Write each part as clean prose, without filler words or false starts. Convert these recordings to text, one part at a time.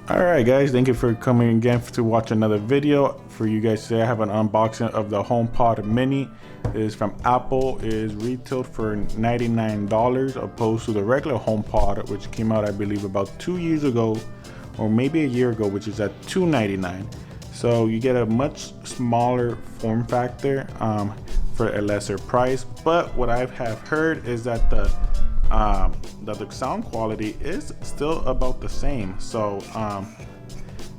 Alright guys, thank you for coming again to watch another video. For you guys today, I have an unboxing of the HomePod Mini. It is from Apple. It is retailed for $99 opposed to the regular HomePod, which came out I believe about 2 years ago or maybe a year ago, which is at $299. So you get a much smaller form factor for a lesser price. But what I have heard is that the sound quality is still about the same. So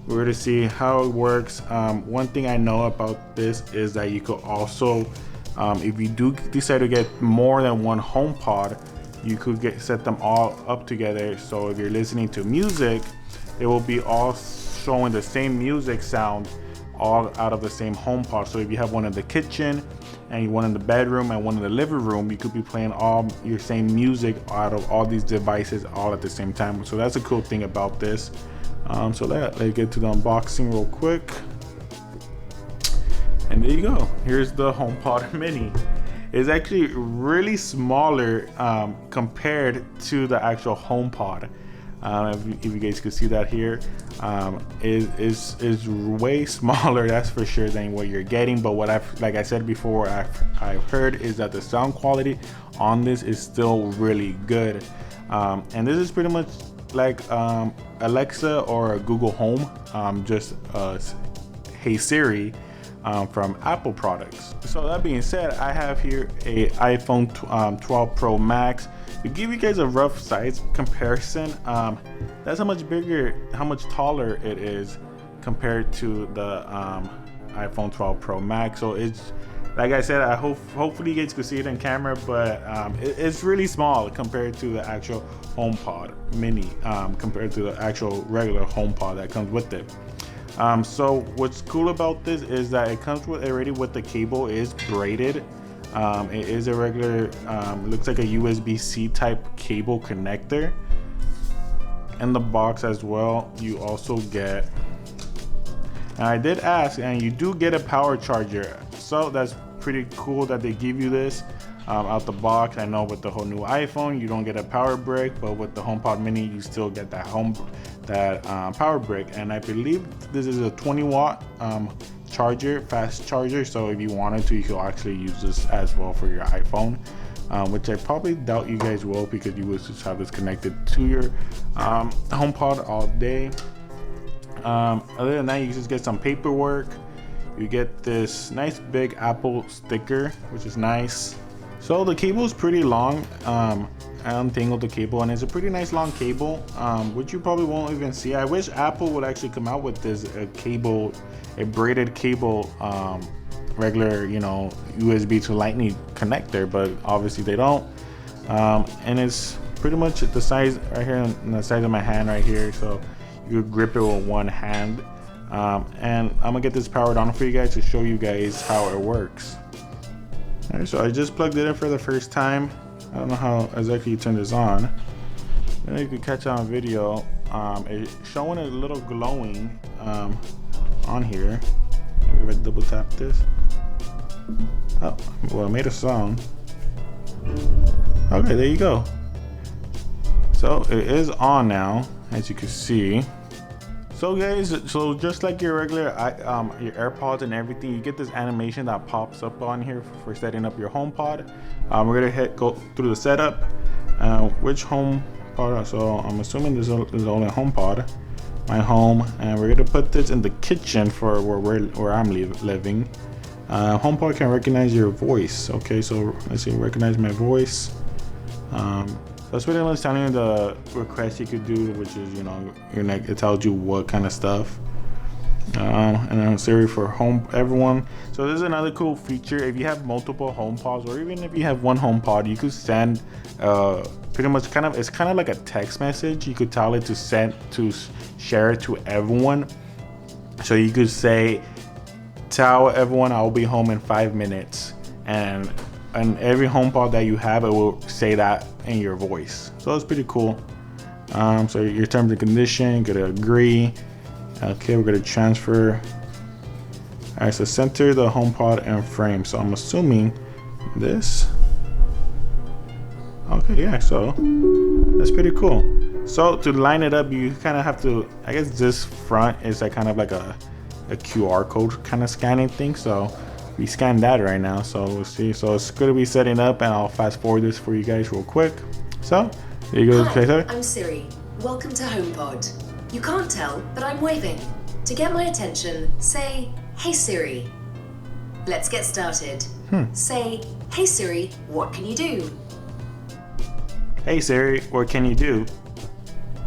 we're going to see how it works. One thing I know about this is that you could also, if you do decide to get more than one HomePod, you could set them all up together. So if you're listening to music, it will be all showing the same music sound all out of the same HomePod. So if you have one in the kitchen and one in the bedroom and one in the living room, you could be playing all your same music out of all these devices all at the same time. So that's a cool thing about this. So let's get to the unboxing real quick. And there you go. Here's the HomePod Mini. It's actually really smaller compared to the actual HomePod. If you guys could see that here, is way smaller, that's for sure, than what you're getting. But what like I said before, I've heard is that the sound quality on this is still really good. And this is pretty much like Alexa or Google Home, just Hey Siri from Apple products. So that being said, I have here a iPhone 12 Pro Max. To give you guys a rough size comparison, that's how much bigger, how much taller it is compared to the iPhone 12 Pro Max. So it's, like I said, hopefully you guys could see it in camera, but it's really small compared to the actual HomePod Mini, compared to the actual regular HomePod that comes with it. So what's cool about this is that it comes already with the cable is braided. It is a regular, looks like a USB-C type cable connector. In the box as well, you also get, and I did ask, and you do get a power charger. So that's pretty cool that they give you this out the box. I know with the whole new iPhone, you don't get a power brick, but with the HomePod Mini, you still get that power brick. And I believe this is a 20-watt charger, fast charger. So if you wanted to, you could actually use this as well for your iPhone, which I probably doubt you guys will, because you would just have this connected to your HomePod all day. Other than that, you just get some paperwork. You get this nice big Apple sticker, which is nice. So the cable is pretty long. I untangled the cable, and it's a pretty nice long cable, which you probably won't even see. I wish Apple would actually come out with this a braided cable, regular, USB to Lightning connector, but obviously they don't. And it's pretty much the size right here, on the size of my hand right here, so you could grip it with one hand. And I'm gonna get this powered on for you guys to show you guys how it works. Alright, so I just plugged it in for the first time. I don't know how exactly you turn this on. Then you can catch on video. It's showing a little glowing on here. Maybe if I double tap this. Oh, well, it made a sound. Okay, there you go. So it is on now, as you can see. So guys, so just like your regular your AirPods and everything, you get this animation that pops up on here for setting up your HomePod. We're gonna go through the setup. Which HomePod? So I'm assuming this is only HomePod, my home, and we're gonna put this in the kitchen for where I'm living. HomePod can recognize your voice. Okay, so let's see, recognize my voice. That's pretty much telling you the request you could do, which is, it tells you what kind of stuff. And then Siri for home everyone. So this is another cool feature. If you have multiple HomePods, or even if you have one HomePod, you could send pretty much it's kind of like a text message. You could tell it to share it to everyone. So you could say, tell everyone I'll be home in 5 minutes, and every HomePod that you have, it will say that in your voice. So it's pretty cool. So your terms and conditions, you're gonna agree. Okay, we're gonna transfer. All right, so center the HomePod and frame. So I'm assuming this. Okay, yeah, so that's pretty cool. So to line it up, you kind of have to, I guess this front is like kind of like a QR code kind of scanning thing. So we scan that right now. So we'll see. So it's going to be setting up, and I'll fast forward this for you guys real quick. So there you go. Hi, I'm Siri. Welcome to Homepod. You can't tell, but I'm waving. To get my attention, say, "Hey Siri." Let's get started. Say, "Hey Siri, what can you do?" Hey Siri, what can you do?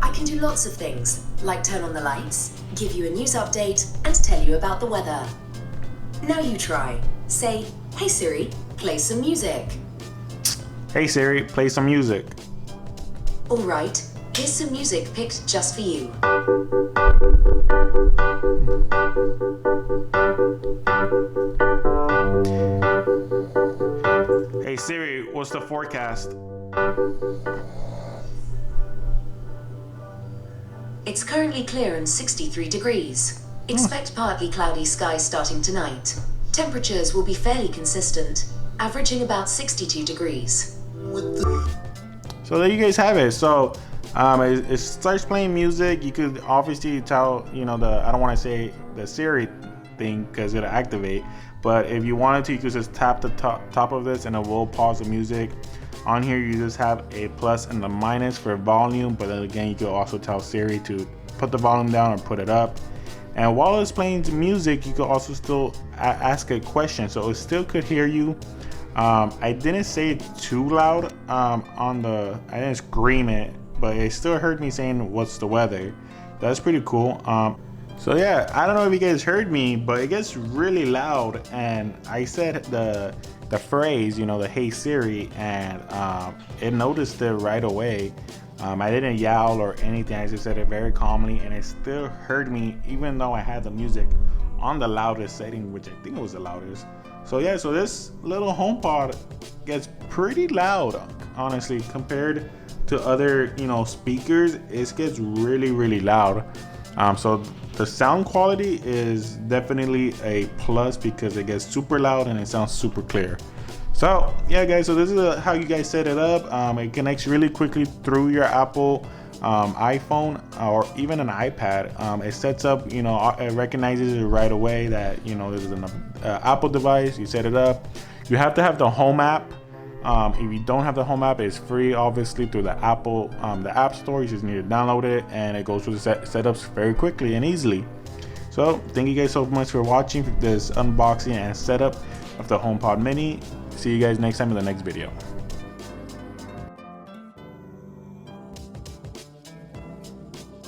I can do lots of things, like turn on the lights, give you a news update, and tell you about the weather. Now you try. Say, "Hey Siri, play some music." Hey Siri, play some music. All right, here's some music picked just for you. Hey Siri, what's the forecast? It's currently clear and 63 degrees. Expect partly cloudy skies starting tonight. Temperatures will be fairly consistent, averaging about 62 degrees. So there you guys have it. So it starts playing music. You could obviously tell, you know, I don't want to say the Siri thing because it'll activate, but if you wanted to, you could just tap the top of this and it will pause the music. On here you just have a plus and a minus for volume, but then again you can also tell Siri to put the volume down or put it up. And while it's playing music, you could also still ask a question, so it still could hear you. I didn't say it too loud I didn't scream it, but it still heard me saying what's the weather. That's pretty cool. So yeah, I don't know if you guys heard me, but it gets really loud, and I said the phrase, you know, the "Hey Siri," and it noticed it right away. I didn't yell or anything. I just said it very calmly, and it still heard me even though I had the music on the loudest setting, which I think it was the loudest. So yeah, so this little HomePod gets pretty loud, honestly, compared to other, you know, speakers. It gets really loud. So the sound quality is definitely a plus because it gets super loud and it sounds super clear. So yeah guys, so this is how you guys set it up. It connects really quickly through your Apple iPhone or even an iPad. It sets up, you know, it recognizes it right away that, you know, this is an Apple device. You set it up. You have to have the Home app. If you don't have the Home app, it's free, obviously, through the Apple, the App Store. You just need to download it, and it goes through the setups very quickly and easily. So thank you guys so much for watching this unboxing and setup of the HomePod Mini. See you guys next time in the next video.